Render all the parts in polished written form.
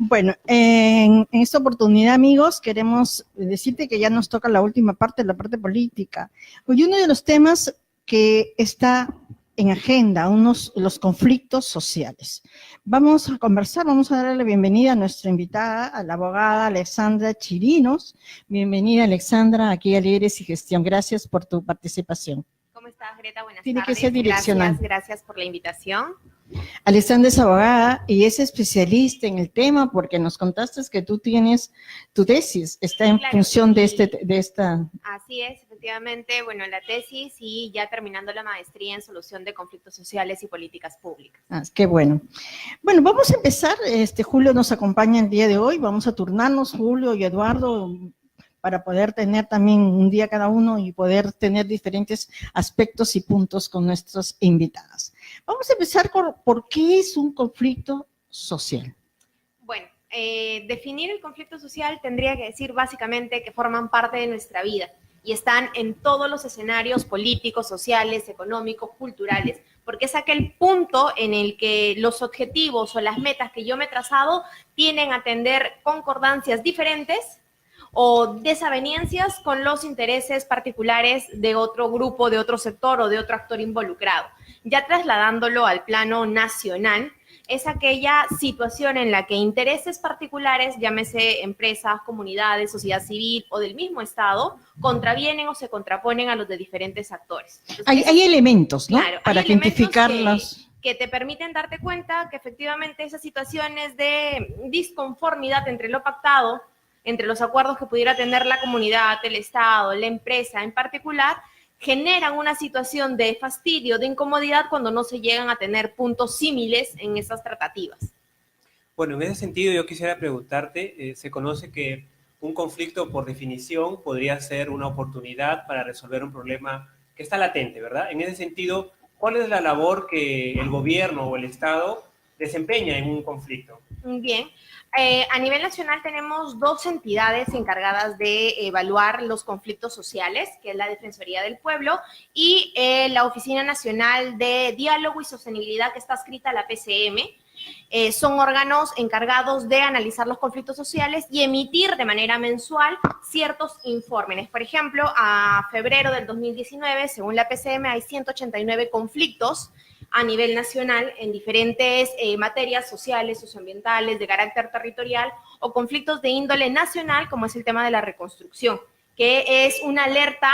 Bueno, en esta oportunidad, amigos, queremos decirte que ya nos toca la última parte, la parte política. Hoy uno de los temas que está en agenda, los conflictos sociales. Vamos a conversar, vamos a darle la bienvenida a nuestra invitada, a la abogada Alexandra Chirinos. Bienvenida, Alexandra, aquí a Líderes y Gestión. Gracias por tu participación. ¿Cómo estás, Greta? Buenas Tiene tardes. Que ser direccional. Gracias por la invitación. Alexandra es abogada y es especialista en el tema porque nos contaste que tú tienes tu tesis, está en función de esta... Así es, efectivamente, bueno, la tesis y ya terminando la maestría en solución de conflictos sociales y políticas públicas. Qué bueno. Bueno, vamos a empezar, Julio nos acompaña el día de hoy, vamos a turnarnos, Julio y Eduardo, para poder tener también un día cada uno y poder tener diferentes aspectos y puntos con nuestras invitadas. Vamos a empezar por qué es un conflicto social. Bueno, definir el conflicto social tendría que decir básicamente que forman parte de nuestra vida y están en todos los escenarios políticos, sociales, económicos, culturales, porque es aquel punto en el que los objetivos o las metas que yo me he trazado tienen a atender concordancias diferentes o desavenencias con los intereses particulares de otro grupo, de otro sector o de otro actor involucrado. Ya trasladándolo al plano nacional, es aquella situación en la que intereses particulares, llámese empresas, comunidades, sociedad civil o del mismo Estado, contravienen o se contraponen a los de diferentes actores. Entonces, hay elementos, ¿no? Claro, para identificarlos. Que te permiten darte cuenta que efectivamente esas situaciones de disconformidad entre lo pactado, entre los acuerdos que pudiera tener la comunidad, el Estado, la empresa en particular, generan una situación de fastidio, de incomodidad cuando no se llegan a tener puntos símiles en esas tratativas. Bueno, en ese sentido yo quisiera preguntarte, se conoce que un conflicto por definición podría ser una oportunidad para resolver un problema que está latente, ¿verdad? En ese sentido, ¿cuál es la labor que el gobierno o el Estado desempeña en un conflicto? Bien. A nivel nacional tenemos dos entidades encargadas de evaluar los conflictos sociales, que es la Defensoría del Pueblo y la Oficina Nacional de Diálogo y Sostenibilidad, que está adscrita a la PCM. Son órganos encargados de analizar los conflictos sociales y emitir de manera mensual ciertos informes. Por ejemplo, a febrero del 2019, según la PCM, hay 189 conflictos a nivel nacional en diferentes materias sociales, socioambientales, de carácter territorial o conflictos de índole nacional, como es el tema de la reconstrucción, que es una alerta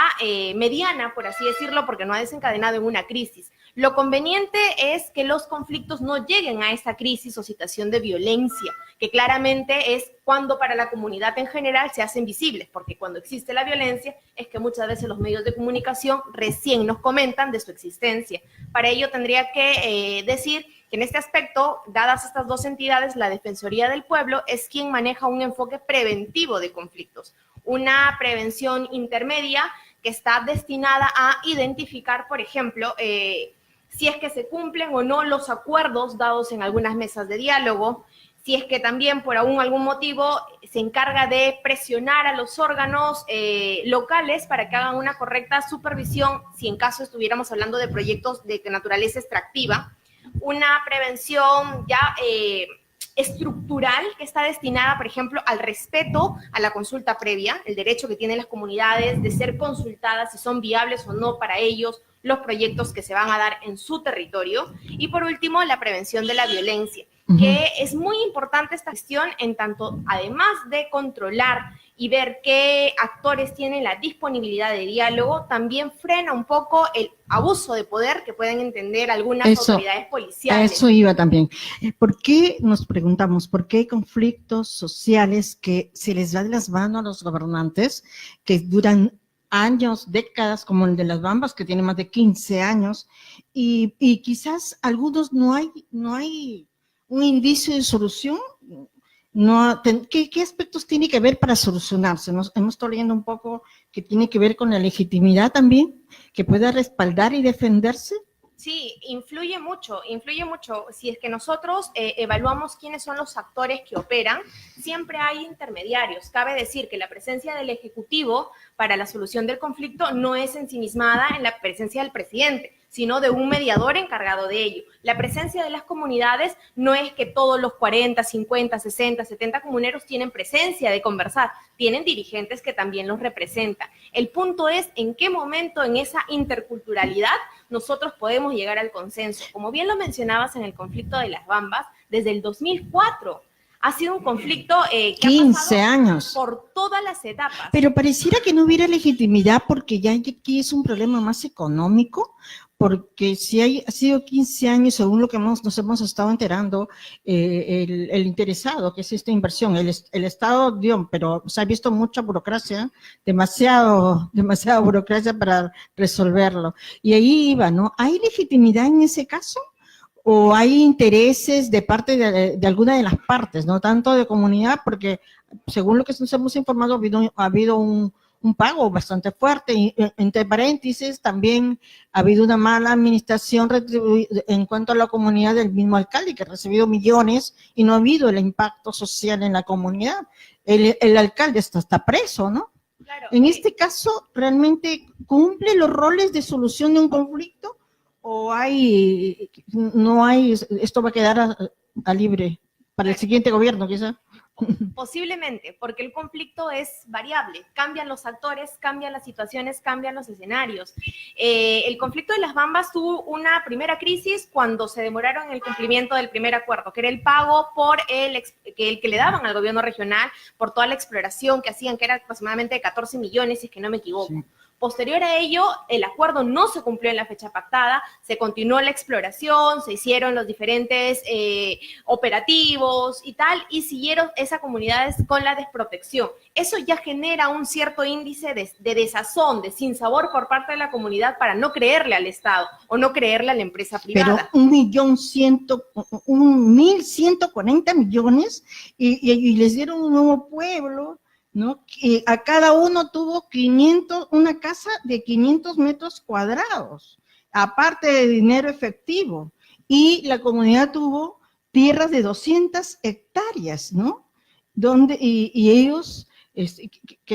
mediana, por así decirlo, porque no ha desencadenado en una crisis. Lo conveniente es que los conflictos no lleguen a esta crisis o situación de violencia, que claramente es cuando para la comunidad en general se hacen visibles, porque cuando existe la violencia es que muchas veces los medios de comunicación recién nos comentan de su existencia. Para ello tendría que decir que en este aspecto, dadas estas dos entidades, la Defensoría del Pueblo es quien maneja un enfoque preventivo de conflictos, una prevención intermedia que está destinada a identificar, por ejemplo, si es que se cumplen o no los acuerdos dados en algunas mesas de diálogo, si es que también por algún motivo se encarga de presionar a los órganos locales para que hagan una correcta supervisión, si en caso estuviéramos hablando de proyectos de naturaleza extractiva, una prevención ya estructural que está destinada, por ejemplo, al respeto a la consulta previa, el derecho que tienen las comunidades de ser consultadas si son viables o no para ellos los proyectos que se van a dar en su territorio. Y por último, la prevención de la violencia, que es muy importante esta cuestión en tanto, además de controlar y ver qué actores tienen la disponibilidad de diálogo, también frena un poco el abuso de poder que pueden entender algunas autoridades policiales. Eso iba también. ¿Por qué nos preguntamos, por qué hay conflictos sociales que se les va de las manos a los gobernantes, que duran años, décadas, como el de las Bambas, que tiene más de 15 años, y quizás algunos no hay un indicio de solución? ¿Qué aspectos tiene que ver para solucionarse? Hemos estado leyendo un poco que tiene que ver con la legitimidad también, que pueda respaldar y defenderse. Sí, influye mucho. Si es que nosotros evaluamos quiénes son los actores que operan, siempre hay intermediarios. Cabe decir que la presencia del Ejecutivo para la solución del conflicto no es ensimismada en la presencia del presidente, sino de un mediador encargado de ello. La presencia de las comunidades no es que todos los 40, 50, 60, 70 comuneros tienen presencia de conversar, tienen dirigentes que también los representan. El punto es en qué momento en esa interculturalidad nosotros podemos llegar al consenso. Como bien lo mencionabas en el conflicto de las Bambas, desde el 2004 ha sido un conflicto que 15 ha pasado años. por todas las etapas. Pero pareciera que no hubiera legitimidad porque ya aquí es un problema más económico, porque si ha sido 15 años, según lo que nos hemos estado enterando, el interesado, que es esta inversión, el Estado dio, pero se ha visto mucha burocracia, demasiada burocracia para resolverlo. Y ahí iba, ¿no? ¿Hay legitimidad en ese caso? ¿O hay intereses de parte de alguna de las partes, no tanto de comunidad? Porque según lo que nos hemos informado, ha habido un pago bastante fuerte, y entre paréntesis también ha habido una mala administración en cuanto a la comunidad del mismo alcalde, que ha recibido millones y no ha habido el impacto social en la comunidad. El alcalde está preso, ¿no? Claro, En este caso, ¿realmente cumple los roles de solución de un conflicto? ¿O no hay, esto va a quedar a libre para el siguiente gobierno, quizá? posiblemente, porque el conflicto es variable, cambian los actores, cambian las situaciones, cambian los escenarios. El conflicto de las Bambas tuvo una primera crisis cuando se demoraron en el cumplimiento del primer acuerdo, que era el pago por el que le daban al gobierno regional por toda la exploración que hacían, que era aproximadamente de 14 millones, si es que no me equivoco. Sí. Posterior a ello, el acuerdo no se cumplió en la fecha pactada, se continuó la exploración, se hicieron los diferentes operativos y tal, y siguieron esas comunidades con la desprotección. Eso ya genera un cierto índice de desazón, de sinsabor por parte de la comunidad para no creerle al Estado o no creerle a la empresa privada. Pero 1.140 millones y les dieron un nuevo pueblo, ¿no? Que a cada uno tuvo una casa de 500 metros cuadrados, aparte de dinero efectivo, y la comunidad tuvo tierras de 200 hectáreas, ¿no? Y ellos,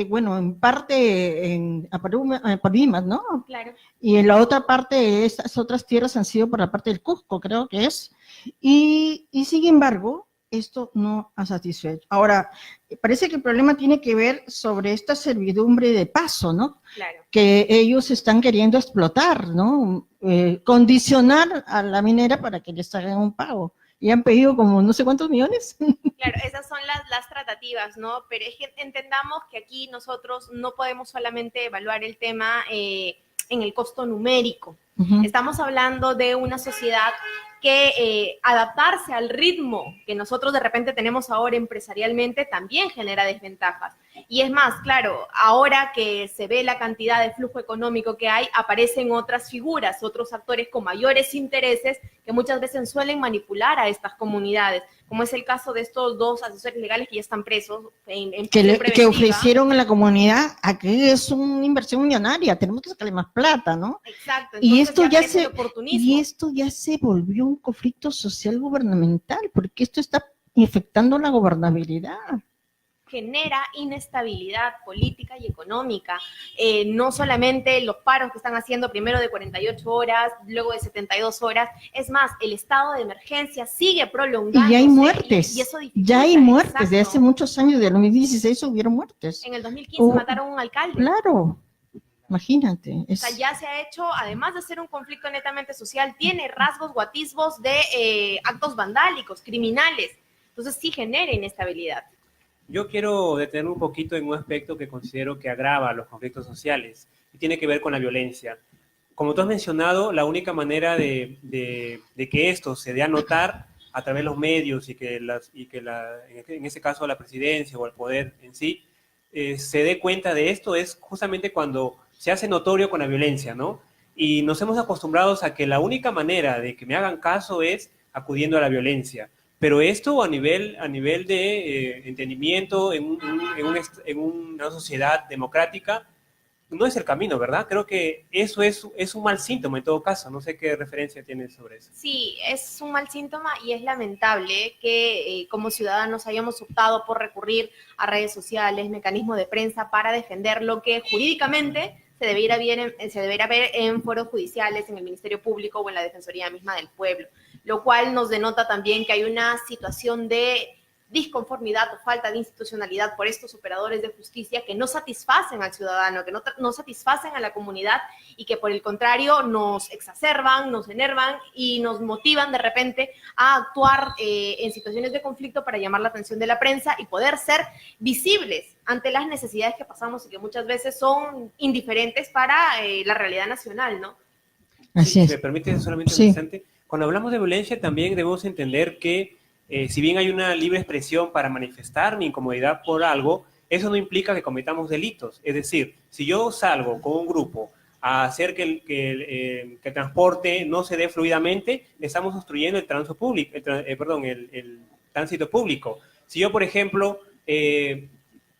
bueno, en parte en Apurímac, ¿no? Claro. Y en la otra parte, estas otras tierras han sido por la parte del Cusco, creo que es, y sin embargo, esto no ha satisfecho. Ahora, parece que el problema tiene que ver sobre esta servidumbre de paso, ¿no? Claro. Que ellos están queriendo explotar, ¿no? Condicionar a la minera para que les hagan un pago. Y han pedido como no sé cuántos millones. Claro, esas son las tratativas, ¿no? Pero es que entendamos que aquí nosotros no podemos solamente evaluar el tema en el costo numérico. Uh-huh. Estamos hablando de una sociedad que adaptarse al ritmo que nosotros de repente tenemos ahora empresarialmente también genera desventajas. Y es más, claro, ahora que se ve la cantidad de flujo económico que hay, aparecen otras figuras, otros actores con mayores intereses que muchas veces suelen manipular a estas comunidades, como es el caso de estos dos asesores legales que ya están presos que ofrecieron a la comunidad, aquí es una inversión millonaria, tenemos que sacarle más plata, ¿no? Exacto. Y esto ya se volvió un conflicto social gubernamental, porque esto está afectando la gobernabilidad. Genera inestabilidad política y económica, no solamente los paros que están haciendo primero de 48 horas, luego de 72 horas, es más, el estado de emergencia sigue prolongándose. Y ya hay muertes, y eso ya hay muertes, de hace muchos años, de 2016 hubieron muertes. En el 2015 mataron a un alcalde. Claro, imagínate. O sea, ya se ha hecho, además de ser un conflicto netamente social, tiene rasgos o atisbos de actos vandálicos, criminales, entonces sí genera inestabilidad. Yo quiero detenerme un poquito en un aspecto que considero que agrava los conflictos sociales y tiene que ver con la violencia. Como tú has mencionado, la única manera de que esto se dé a notar a través de los medios y que en ese caso la presidencia o el poder en sí se dé cuenta de esto es justamente cuando se hace notorio con la violencia, ¿no? Y nos hemos acostumbrado a que la única manera de que me hagan caso es acudiendo a la violencia. Pero esto a nivel de entendimiento en una sociedad democrática no es el camino, ¿verdad? Creo que eso es un mal síntoma en todo caso. No sé qué referencia tienes sobre eso. Sí, es un mal síntoma y es lamentable que como ciudadanos hayamos optado por recurrir a redes sociales, mecanismos de prensa para defender lo que jurídicamente se debería ver en foros judiciales, en el Ministerio Público o en la Defensoría misma del Pueblo, lo cual nos denota también que hay una situación de disconformidad o falta de institucionalidad por estos operadores de justicia que no satisfacen al ciudadano, que no satisfacen a la comunidad y que por el contrario nos exacerban, nos enervan y nos motivan de repente a actuar en situaciones de conflicto para llamar la atención de la prensa y poder ser visibles ante las necesidades que pasamos y que muchas veces son indiferentes para la realidad nacional, ¿no? Así Sí, es. si me permite solamente un Sí. instante. Cuando hablamos de violencia también debemos entender que si bien hay una libre expresión para manifestar mi incomodidad por algo, eso no implica que cometamos delitos. Es decir, si yo salgo con un grupo a hacer que el transporte no se dé fluidamente, estamos obstruyendo el tránsito público, el tránsito público. Si yo, por ejemplo,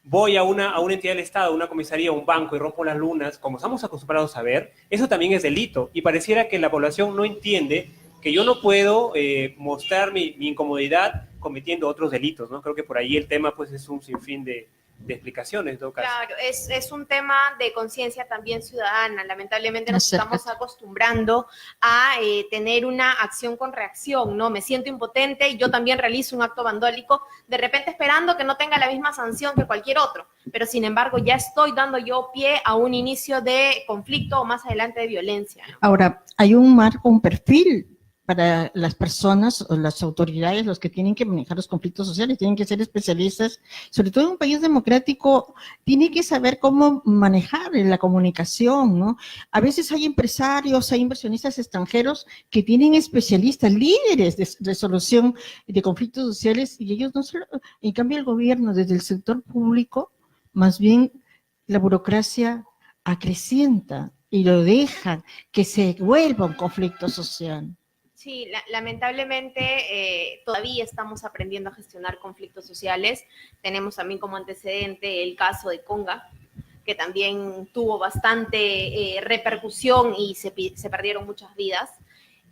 voy a una entidad del Estado, una comisaría, un banco y rompo las lunas, como estamos acostumbrados a ver, eso también es delito. Y pareciera que la población no entiende que yo no puedo mostrar mi incomodidad cometiendo otros delitos, ¿no? Creo que por ahí el tema pues es un sinfín de explicaciones, en todo caso. Claro, es un tema de conciencia también ciudadana. Lamentablemente nos Acércate. estamos acostumbrando a tener una acción con reacción, ¿no? Me siento impotente y yo también realizo un acto vandélico, de repente esperando que no tenga la misma sanción que cualquier otro, pero sin embargo ya estoy dando yo pie a un inicio de conflicto o más adelante de violencia, ¿no? Ahora, hay un marco, un perfil para las personas o las autoridades, los que tienen que manejar los conflictos sociales, tienen que ser especialistas, sobre todo en un país democrático, tiene que saber cómo manejar la comunicación, ¿no? A veces hay empresarios, hay inversionistas extranjeros que tienen especialistas, líderes de solución de conflictos sociales, y ellos no solo, en cambio el gobierno desde el sector público, más bien la burocracia acrecienta y lo dejan que se vuelva un conflicto social. Sí, lamentablemente todavía estamos aprendiendo a gestionar conflictos sociales. Tenemos también como antecedente el caso de Conga, que también tuvo bastante repercusión y se perdieron muchas vidas.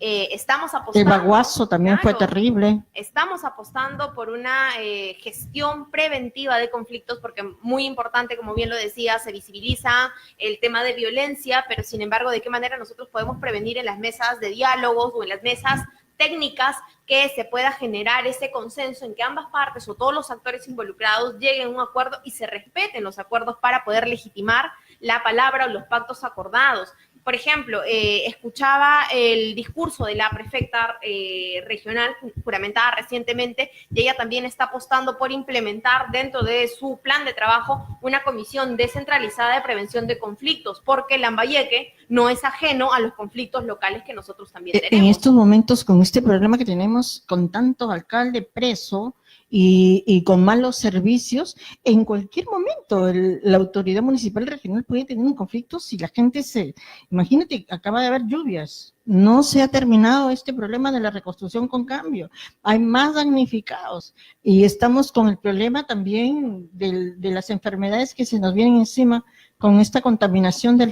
Estamos apostando. El Baguazo también fue terrible. Estamos apostando por una gestión preventiva de conflictos, porque muy importante, como bien lo decía, se visibiliza el tema de violencia, pero sin embargo, ¿de qué manera nosotros podemos prevenir en las mesas de diálogos o en las mesas técnicas que se pueda generar ese consenso en que ambas partes o todos los actores involucrados lleguen a un acuerdo y se respeten los acuerdos para poder legitimar la palabra o los pactos acordados? Por ejemplo, escuchaba el discurso de la prefecta regional juramentada recientemente y ella también está apostando por implementar dentro de su plan de trabajo una comisión descentralizada de prevención de conflictos, porque Lambayeque no es ajeno a los conflictos locales que nosotros también tenemos. En estos momentos, con este problema que tenemos, con tanto alcalde preso y con malos servicios, en cualquier momento la autoridad municipal regional puede tener un conflicto si la gente Imagínate, acaba de haber lluvias, no se ha terminado este problema de la reconstrucción con cambio, hay más damnificados y estamos con el problema también de las enfermedades que se nos vienen encima con esta contaminación del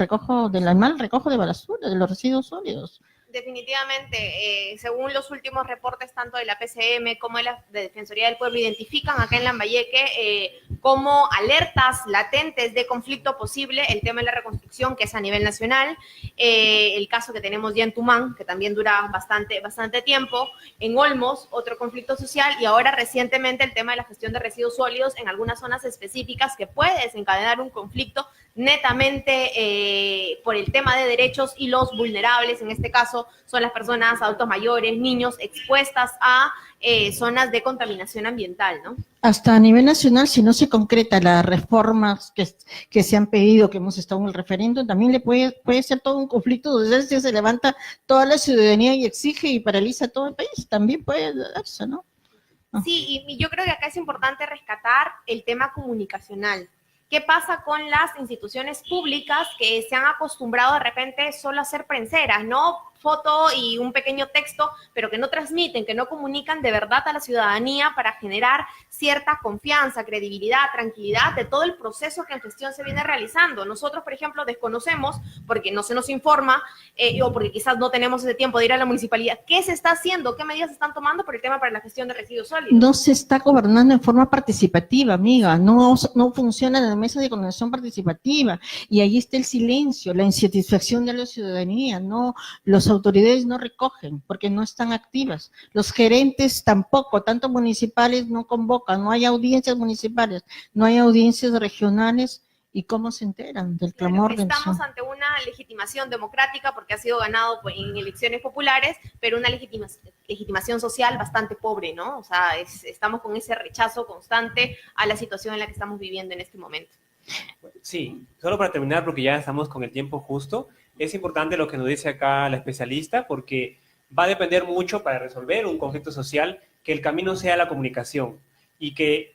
mal recojo de basura, de los residuos sólidos. Definitivamente, según los últimos reportes tanto de la PCM como de la Defensoría del Pueblo, identifican acá en Lambayeque como alertas latentes de conflicto posible el tema de la reconstrucción, que es a nivel nacional, el caso que tenemos ya en Tumán, que también dura bastante tiempo, en Olmos, otro conflicto social, y ahora recientemente el tema de la gestión de residuos sólidos en algunas zonas específicas que puede desencadenar un conflicto netamente por el tema de derechos, y los vulnerables en este caso son las personas, adultos mayores, niños expuestas a zonas de contaminación ambiental, ¿no? Hasta a nivel nacional, si no se concreta las reformas que se han pedido, que hemos estado en el referéndum, también le puede ser todo un conflicto donde se levanta toda la ciudadanía y exige y paraliza todo el país, también puede darse, ¿no? Sí, y yo creo que acá es importante rescatar el tema comunicacional. ¿Qué pasa con las instituciones públicas que se han acostumbrado de repente solo a ser prenseras, ¿no? foto y un pequeño texto, pero que no transmiten, que no comunican de verdad a la ciudadanía para generar cierta confianza, credibilidad, tranquilidad de todo el proceso que en gestión se viene realizando. Nosotros, por ejemplo, desconocemos, porque no se nos informa, o porque quizás no tenemos ese tiempo de ir a la municipalidad, qué se está haciendo, qué medidas se están tomando por el tema para la gestión de residuos sólidos. No se está gobernando en forma participativa, amiga, no funciona la mesa de coordinación participativa, y ahí está el silencio, la insatisfacción de la ciudadanía, no, las autoridades no recogen, porque no están activas, los gerentes tampoco, tanto municipales no convocan, no hay audiencias municipales, no hay audiencias regionales, ¿y cómo se enteran del clamor? Estamos ante una legitimación democrática porque ha sido ganado en elecciones populares, pero una legitimación social bastante pobre, ¿no? O sea, estamos con ese rechazo constante a la situación en la que estamos viviendo en este momento. Sí, solo para terminar, porque ya estamos con el tiempo justo, es importante lo que nos dice acá la especialista, porque va a depender mucho para resolver un conflicto social que el camino sea la comunicación y que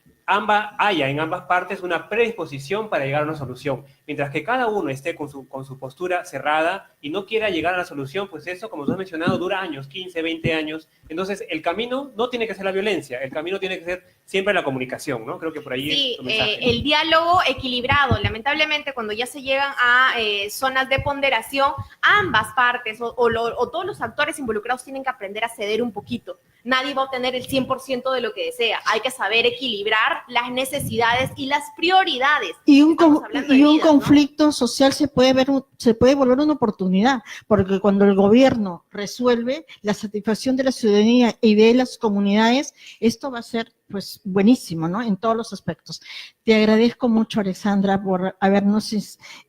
haya en ambas partes una predisposición para llegar a una solución. Mientras que cada uno esté con su postura cerrada y no quiera llegar a la solución, pues eso, como tú has mencionado, dura años, 15, 20 años. Entonces, el camino no tiene que ser la violencia, el camino tiene que ser siempre la comunicación, ¿no? Creo que por ahí sí, es tu mensaje. El diálogo equilibrado. Lamentablemente, cuando ya se llegan a zonas de ponderación, ambas partes o todos los actores involucrados tienen que aprender a ceder un poquito. Nadie va a obtener el 100% de lo que desea. Hay que saber equilibrar las necesidades y las prioridades. Y un conflicto social se puede volver una oportunidad, porque cuando el gobierno resuelve la satisfacción de la ciudadanía y de las comunidades, esto va a ser pues buenísimo, ¿no? En todos los aspectos. Te agradezco mucho, Alexandra, por habernos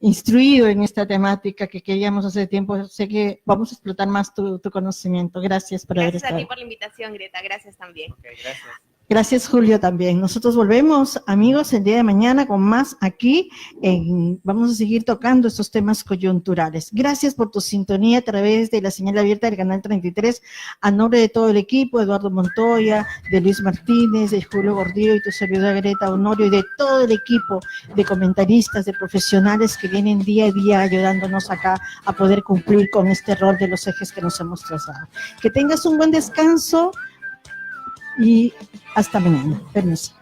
instruido en esta temática que queríamos hace tiempo. Sé que vamos a explotar más tu conocimiento. Gracias por haber estado. Gracias a ti por la invitación, Greta. Gracias también. Okay, gracias. Gracias, Julio, también. Nosotros volvemos, amigos, el día de mañana con más aquí. Vamos a seguir tocando estos temas coyunturales. Gracias por tu sintonía a través de la señal abierta del canal 33. A nombre de todo el equipo, Eduardo Montoya, de Luis Martínez, de Julio Gordillo y tu servidora Greta Honorio, y de todo el equipo de comentaristas, de profesionales que vienen día a día ayudándonos acá a poder cumplir con este rol de los ejes que nos hemos trazado. Que tengas un buen descanso y hasta mañana. Permiso.